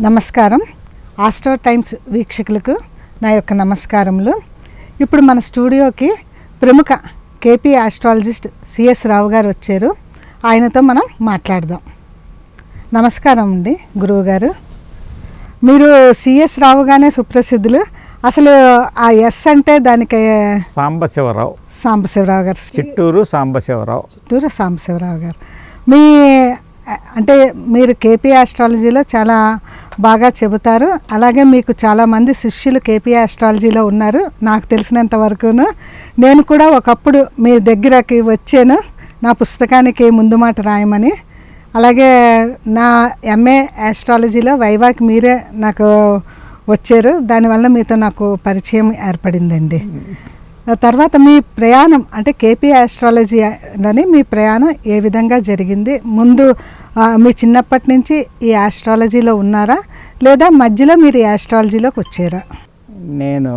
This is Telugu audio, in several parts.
నమస్కారం. ఆస్ట్రో టైమ్స్ వీక్షకులకు నా యొక్క నమస్కారములు. ఇప్పుడు మన స్టూడియోకి ప్రముఖ కేపీ ఆస్ట్రాలజిస్ట్ సిఎస్ రావు గారు వచ్చారు. ఆయనతో మనం మాట్లాడదాం. నమస్కారం అండి గురువు గారు. మీరు సిఎస్ రావుగానే సుప్రసిద్ధులు. అసలు ఆ ఎస్ అంటే దానికి సాంబశివరావు గారు, చిట్టూరు సాంబశివరావు గారు. మీ అంటే మీరు కేపీ ఆస్ట్రాలజీలో చాలా బాగా చెబుతారు. అలాగే మీకు చాలామంది శిష్యులు కేపీ ఆస్ట్రాలజీలో ఉన్నారు. నాకు తెలిసినంత వరకును నేను కూడా ఒకప్పుడు మీ దగ్గరకి వచ్చాను నా పుస్తకానికి ముందు మాట రాయమని. అలాగే నా ఎంఏ ఆస్ట్రాలజీలో వైవాకి మీరే నాకు వచ్చారు. దానివల్ల మీతో నాకు పరిచయం ఏర్పడిందండి. తర్వాత మీ ప్రయాణం అంటే కేపీ ఆస్ట్రాలజీలోని మీ ప్రయాణం ఏ విధంగా జరిగింది? ముందు మీ చిన్నప్పటి నుంచి ఈ ఆస్ట్రాలజీలో ఉన్నారా, లేదా మధ్యలో మీరు ఈ ఆస్ట్రాలజీలోకి వచ్చారా? నేను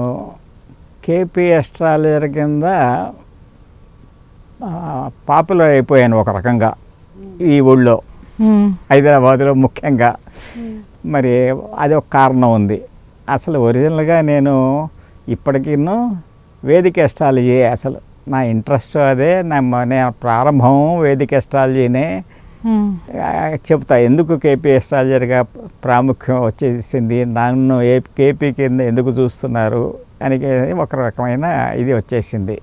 కేపీ ఆస్ట్రాలజర్ కింద పాపులర్ అయిపోయాను ఒక రకంగా ఈ ఊళ్ళో, హైదరాబాద్లో ముఖ్యంగా. మరి అది ఒక కారణం ఉంది. అసలు ఒరిజినల్గా నేను ఇప్పటికీను వేదిక ఆస్ట్రాలజీ, అసలు నా ఇంట్రెస్ట్ అదే. నేను ప్రారంభం వేదిక ఆస్ట్రాలజీనే చెప్తా. ఎందుకు కేపీ ఆస్ట్రాలజర్గా ప్రాముఖ్యం వచ్చేసింది, నన్ను కేపీ కింద ఎందుకు చూస్తున్నారు అని ఒక రకమైన ఇది వచ్చేసింది.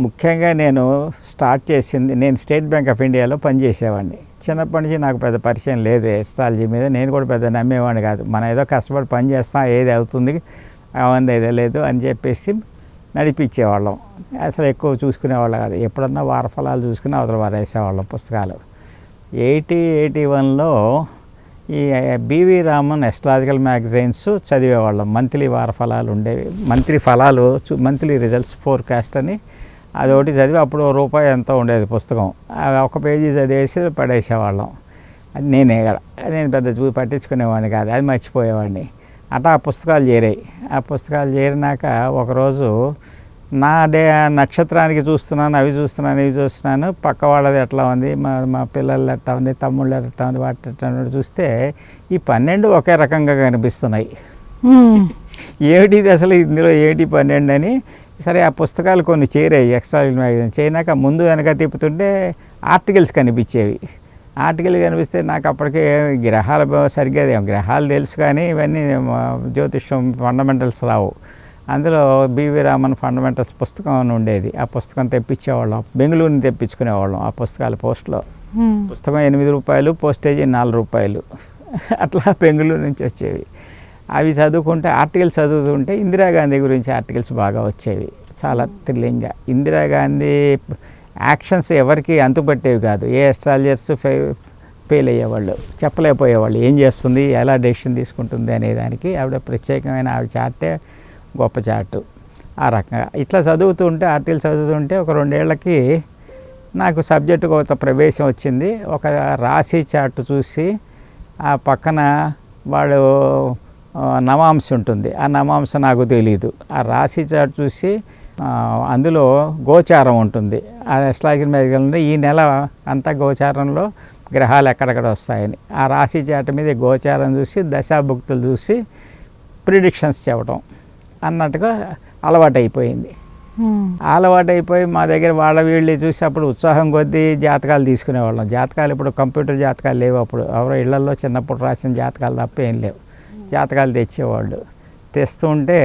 ముఖ్యంగా నేను స్టార్ట్ చేసింది, నేను స్టేట్ బ్యాంక్ ఆఫ్ ఇండియాలో పనిచేసేవాడిని. చిన్నప్పటి నుంచి నాకు పెద్ద పరిచయం లేదు ఆస్ట్రాలజీ మీద. నేను కూడా పెద్ద నమ్మేవాడిని కాదు. మనం ఏదో కష్టపడి పని చేస్తాం, ఏది అవుతుంది అవంది ఏదో లేదు అని చెప్పేసి నడిపించేవాళ్ళం. అసలు ఎక్కువ చూసుకునేవాళ్ళం కాదు. ఎప్పుడన్నా వారఫలాలు చూసుకుని అవతల వారేసేవాళ్ళం పుస్తకాలు. 81లో ఈ బివి రామన్ అస్ట్రాలజికల్ మ్యాగజైన్స్ చదివేవాళ్ళం. మంత్లీ వారఫలాలు ఉండేవి, మంత్లీ రిజల్ట్స్ ఫోర్కాస్ట్ అని అదొకటి చదివి అప్పుడు రూపాయి ఎంతో ఉండేది పుస్తకం. ఒక పేజీ చదివేసి పడేసేవాళ్ళం. అది నేను పెద్ద పట్టించుకునేవాడిని కాదు, అది మర్చిపోయేవాడిని. అట్లా ఆ పుస్తకాలు చేరాయి. ఆ పుస్తకాలు చేరినాక ఒకరోజు నా నక్షత్రానికి చూస్తున్నాను, ఇవి చూస్తున్నాను, పక్క వాళ్ళది ఎట్లా ఉంది, మా పిల్లలు ఎట్లా ఉంది, తమ్ముళ్ళు ఎట్లా ఉంది, వాటి ఎట్లా చూస్తే ఈ 12 ఒకే రకంగా కనిపిస్తున్నాయి. ఏమిటి అసలు ఇందులో ఏమిటి 12 అని. సరే ఆ పుస్తకాలు కొన్ని చేరాయి ఎక్స్ట్రాలజీ మ్యాగజైన్. చేరినాక ముందు వెనక తిప్పుతుంటే ఆర్టికల్స్ కనిపించేవి. ఆర్టికల్ కనిపిస్తే నాకు అప్పటికే గ్రహాలు తెలుసు కానీ ఇవన్నీ జ్యోతిష్యం ఫండమెంటల్స్ రావు. అందులో బివి రామన్ ఫండమెంటల్స్ పుస్తకం అని ఉండేది. ఆ పుస్తకం తెప్పించేవాళ్ళం, బెంగళూరుని తెప్పించుకునేవాళ్ళం. ఆ పుస్తకాలు పోస్ట్లో పుస్తకం 8 రూపాయలు, పోస్టేజీ 4 రూపాయలు అట్లా బెంగళూరు నుంచి వచ్చేవి. అవి చదువుకుంటే, ఆర్టికల్స్ చదువుతుంటే ఇందిరాగాంధీ గురించి ఆర్టికల్స్ బాగా వచ్చేవి, చాలా థ్రిల్లింగ్గా. ఇందిరాగాంధీ యాక్షన్స్ ఎవరికి అంతుపట్టేవి కాదు. ఏ అస్ట్రాలజర్స్ ఫెయిల్ అయ్యేవాళ్ళు, చెప్పలేకపోయేవాళ్ళు ఏం చేస్తుంది, ఎలా డెసిషన్ తీసుకుంటుంది అనేదానికి. ఆవిడ ప్రత్యేకమైన ఆవిడ చార్టే గొప్ప చార్టు. ఆ రకంగా ఇట్లా ఆర్టికల్ చదువుతుంటే ఒక 2 ఏళ్ళకి నాకు సబ్జెక్టుకు ఒక ప్రవేశం వచ్చింది. ఒక రాశి చార్టు చూసి ఆ పక్కన వాడు నవాంశ ఉంటుంది, ఆ నవాంశ నాకు తెలీదు. ఆ రాశి చార్ట్ చూసి అందులో గోచారం ఉంటుంది. ఆ అస్ట్రాలజీ మ్యాగజైన్లో ఈ నెల అంతా గోచారంలో గ్రహాలు ఎక్కడెక్కడ వస్తాయని ఆ రాశి చార్ట్ మీద గోచారం చూసి దశాభుక్తులు చూసి ప్రిడిక్షన్స్ చెప్పడం అన్నట్టుగా అలవాటైపోయింది. అలవాటైపోయి మా దగ్గర వీళ్ళు చూసి అప్పుడు ఉత్సాహం కొద్దీ జాతకాలు తీసుకునేవాళ్ళం. జాతకాలు ఇప్పుడు కంప్యూటర్ జాతకాలు లేవు. అప్పుడు ఎవరో ఇళ్లలో చిన్నప్పుడు రాసిన జాతకాలు తప్ప ఏం లేవు. జాతకాలు తెచ్చేవాళ్ళు. తెస్తుంటే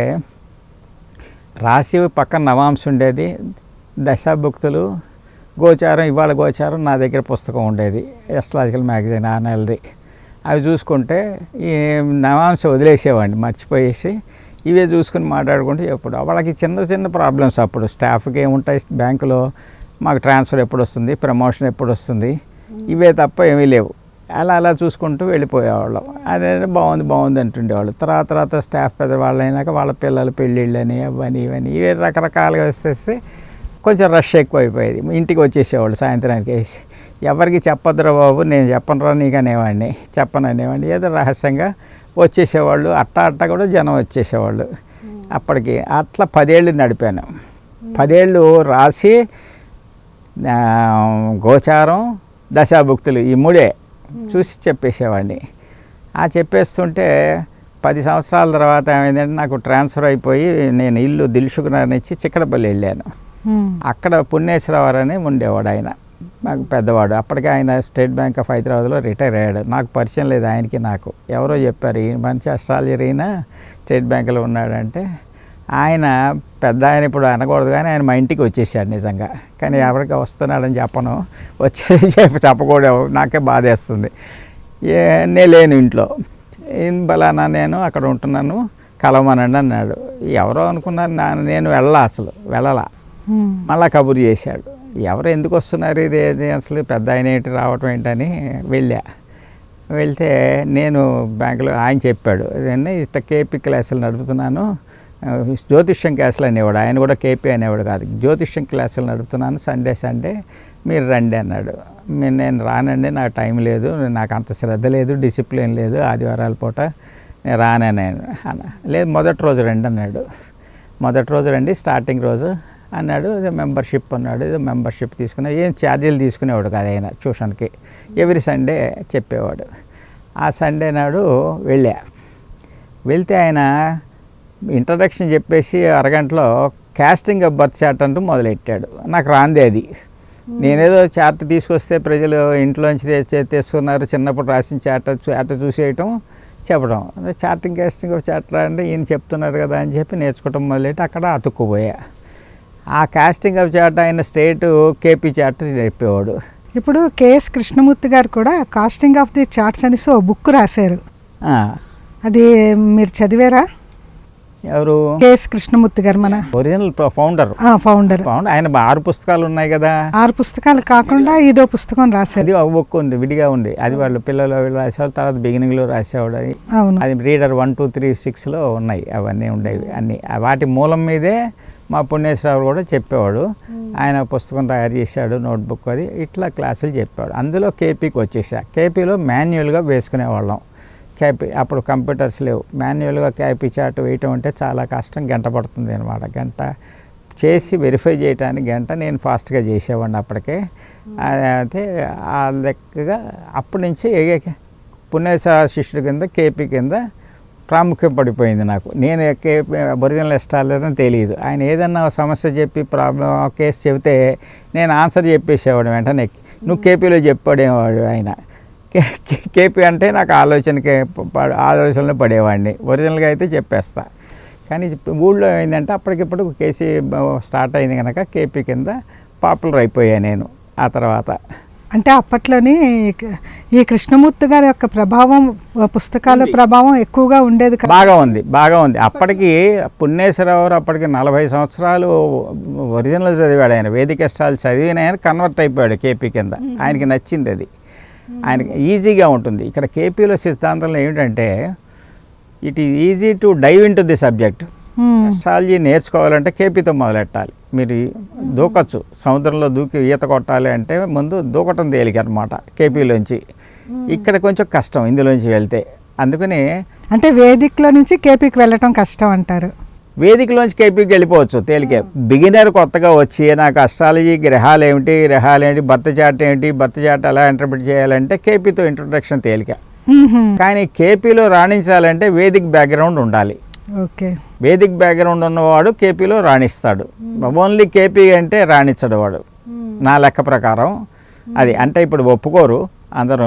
రాశి పక్కన నవాంశ ఉండేది, దశాభుక్తులు, గోచారం, ఇవాళ గోచారం నా దగ్గర పుస్తకం ఉండేది, అస్ట్రాలజికల్ మ్యాగజైన్ ఆ నెలది. అవి చూసుకుంటే ఈ నవాంశ వదిలేసేవాడిని, మర్చిపోయేసి ఇవే చూసుకుని మాట్లాడుకుంటే ఎప్పుడు వాళ్ళకి చిన్న ప్రాబ్లమ్స్. అప్పుడు స్టాఫ్కి ఏముంటాయి బ్యాంకులో, మాకు ట్రాన్స్ఫర్ ఎప్పుడు వస్తుంది, ప్రమోషన్ ఎప్పుడు వస్తుంది, ఇవే తప్ప ఏమీ లేవు. అలా చూసుకుంటూ వెళ్ళిపోయేవాళ్ళం. అదే బాగుంది అంటుండేవాళ్ళు. తర్వాత స్టాఫ్ పెద్దవాళ్ళు అయినాక వాళ్ళ పిల్లలు పెళ్ళిళ్ళని అవన్నీ ఇవన్నీ ఇవే రకరకాలుగా వస్తే కొంచెం రష్ ఎక్కువ అయిపోయేది. ఇంటికి వచ్చేసేవాళ్ళు సాయంత్రానికి వేసి. ఎవరికి చెప్పొద్దురా బాబు, నేను చెప్పనురా నీకు అనేవాడిని, చెప్పననేవాడిని. ఏదో రహస్యంగా వచ్చేసేవాళ్ళు. అట్టా కూడా జనం వచ్చేసేవాళ్ళు. అప్పటికి అట్లా 10 ఏళ్ళు నడిపాను. 10 ఏళ్ళు రాసి గోచారం దశాభుక్తులు ఈ 3 చూసి చెప్పేసేవాడిని. ఆ చెప్పేస్తుంటే 10 సంవత్సరాల తర్వాత ఏమైందంటే నాకు ట్రాన్స్ఫర్ అయిపోయి నేను ఇల్లు దిల్సుకున్నారని ఇచ్చి చిక్కడపల్లి వెళ్ళాను. అక్కడ పుణ్యేశ్వరరావు అని ఉండేవాడు ఆయన, నాకు పెద్దవాడు. అప్పటికే ఆయన స్టేట్ బ్యాంక్ ఆఫ్ హైదరాబాద్లో రిటైర్ అయ్యాడు. నాకు పరిచయం లేదు ఆయనకి నాకు. ఎవరో చెప్పారు ఈ మంచి అస్ట్రాలజర్ అయినా స్టేట్ బ్యాంకులో ఉన్నాడంటే, ఆయన పెద్ద ఆయన ఇప్పుడు అనకూడదు కానీ ఆయన మా ఇంటికి వచ్చేసాడు నిజంగా. కానీ ఎవరికి వస్తున్నాడని చెప్పను, వచ్చేది చెప్పకూడదు, నాకే బాధేస్తుంది. నేను లేను ఇంట్లో, బలానా నేను అక్కడ ఉంటున్నాను కలవమనండి అన్నాడు. ఎవరో అనుకున్నారు, నేను వెళ్ళలా. మళ్ళా కబురు చేశాడు, ఎవరు ఎందుకు వస్తున్నారు ఇది అసలు పెద్ద ఆయన ఏంటి రావటం ఏంటని వెళ్తే నేను బ్యాంకులో ఆయన చెప్పాడు, నేను ఇట్ట కేపీ క్లాసులు నడుపుతున్నాను, జ్యోతిష్యం క్లాసులు అనేవాడు ఆయన కూడా, కేపీ అనేవాడు కాదు, జ్యోతిష్యం క్లాసులు నడుపుతున్నాను, సండే మీరు రండి అన్నాడు. నేను రానండి, నాకు టైం లేదు, నాకు అంత శ్రద్ధ లేదు, డిసిప్లిన్ లేదు, ఆదివారాల పూట నేను రానని లేదు మొదటి రోజు రండి అన్నాడు. మొదటి రోజు రండి స్టార్టింగ్ రోజు అన్నాడు. ఏదో మెంబర్షిప్ అన్నాడు, ఏదో మెంబర్షిప్ తీసుకున్నా, ఏం ఛార్జీలు తీసుకునేవాడు కాదు ఆయన ట్యూషన్కి, ఎవ్రీ సండే చెప్పేవాడు. ఆ సండే నాడు వెళ్తే ఆయన ఇంట్రడక్షన్ చెప్పేసి అరగంటలో క్యాస్టింగ్ ఆఫ్ బర్త్ చార్ట్ అంటూ మొదలెట్టాడు. నాకు రాందే అది. నేనేదో చార్ట్ తీసుకొస్తే ప్రజలు ఇంట్లోంచి తెస్తున్నారు, చిన్నప్పుడు రాసిన చార్ట్ చూసేయటం చెప్పడం, చార్టింగ్ క్యాస్టింగ్ ఆఫ్ చార్ట్ అంటే ఈయన చెప్తున్నారు కదా అని చెప్పి నేర్చుకోవటం మొదలెట్టి అక్కడ అతుక్కుపోయా. ఆ కాస్టింగ్ ఆఫ్ చార్ట్ ఆయన స్టేట్ కేపీ చార్ట్ చెప్పేవాడు. ఇప్పుడు కేఎస్ కృష్ణమూర్తి గారు కూడా కాస్టింగ్ ఆఫ్ ది చార్ట్స్ అనేసి ఓ బుక్ రాశారు, అది మీరు చదివారా? ఎవరు? కేఎస్ కృష్ణమూర్తి గారు, మన ఒరిజినల్ ఫౌండర్. ఆయన 6 పుస్తకాలు ఉన్నాయి కదా. 6 పుస్తకాలు కాకుండా ఇదో పుస్తకం రాశారు. అది ఒక బుక్ ఉంది, విడిగా ఉంది. అది వాళ్ళు పిల్లలు రాసేవాళ్ళు, తర్వాత బిగినింగ్లో రాసేవాడు. అది రీడర్ 1, 2, 3, 6లో ఉన్నాయి, అవన్నీ ఉండేవి అన్నీ. వాటి మూలం మీదే మా పుణ్యేశ్వరరావు కూడా చెప్పేవాడు. ఆయన పుస్తకం తయారు చేశాడు, నోట్బుక్ అది. ఇట్లా క్లాసులు చెప్పాడు. అందులో కేపీకి వచ్చేసా. కేపీలో మాన్యువల్గా వేసుకునేవాళ్ళం. క్యాపీ అప్పుడు కంప్యూటర్స్ లేవు, మాన్యువల్గా క్యాపీ చార్ట్ వేయటం అంటే చాలా కష్టం, గంట పడుతుంది అనమాట. గంట చేసి వెరిఫై చేయడానికి గంట. నేను ఫాస్ట్గా చేసేవాడిని అప్పటికే. అయితే ఆ లెక్కగా అప్పటి నుంచి పుణ్యేశ్వర శిష్యుడి కింద కేపీ కింద ప్రాముఖ్యం పడిపోయింది నాకు. నేను కేపీ ఒరిజినల్ ఎస్ట్రాలజర్ అని తెలియదు. ఆయన ఏదన్నా సమస్య చెప్పి ప్రాబ్లం కేసు చెబితే నేను ఆన్సర్ చెప్పేసేవాడు వెంటనే. నువ్వు కేపీలో చెప్పాడేవాడు ఆయన. కేపీ అంటే నాకు ఆలోచనలో పడేవాడిని, ఒరిజినల్గా అయితే చెప్పేస్తా. కానీ ఊళ్ళో ఏంటంటే అప్పటికిప్పుడు కేసీ స్టార్ట్ అయింది కనుక కేపీ కింద పాపులర్ అయిపోయాను నేను. ఆ తర్వాత అంటే అప్పట్లోని ఈ కృష్ణమూర్తి గారి యొక్క ప్రభావం, పుస్తకాల ప్రభావం ఎక్కువగా ఉండేది. బాగా ఉంది. అప్పటికి పుణ్యేశ్వరరావు అప్పటికి 40 సంవత్సరాలు ఒరిజినల్ చదివాడు ఆయన. వేదిక ఎస్ట్రాలజీ చదివిన ఆయన కన్వర్ట్ అయిపోయాడు కేపీ కింద. ఆయనకి నచ్చింది అది, ఆయనకి ఈజీగా ఉంటుంది. ఇక్కడ కేపీలో సిద్ధాంతంలో ఏమిటంటే, it is easy to dive in to the subject. Astrology నేర్చుకోవాలంటే కేపీతో మొదలెట్టాలి. మీరు దూకొచ్చు, సముద్రంలో దూకి ఈత కొట్టాలి అంటే ముందు దూకటం తేలిక అనమాట కేపీలోంచి. ఇక్కడ కొంచెం కష్టం ఇందులోంచి వెళ్తే. అందుకని అంటే వేదికలో నుంచి కేపీకి వెళ్ళటం కష్టం అంటారు. వేదికలోంచి కేపీకి వెళ్ళిపోవచ్చు తేలికే. బిగినర్ కొత్తగా వచ్చి నాకు అస్ట్రాలజీ గ్రహాలు ఏంటి, బర్త్ చార్ట్ ఏంటి, బర్త్ చార్ట్ ఎలా ఇంటర్ప్రిట్ చేయాలంటే కేపీతో ఇంట్రొడక్షన్ తేలిక. కానీ కేపీలో రాణించాలంటే వేదిక్ బ్యాక్గ్రౌండ్ ఉండాలి. వేదిక్ బ్యాక్గ్రౌండ్ ఉన్నవాడు కేపీలో రాణిస్తాడు. ఓన్లీ కేపీ అంటే రాణించడు వాడు, నా లెక్క ప్రకారం. అది అంటే ఇప్పుడు ఒప్పుకోరు అందరూ.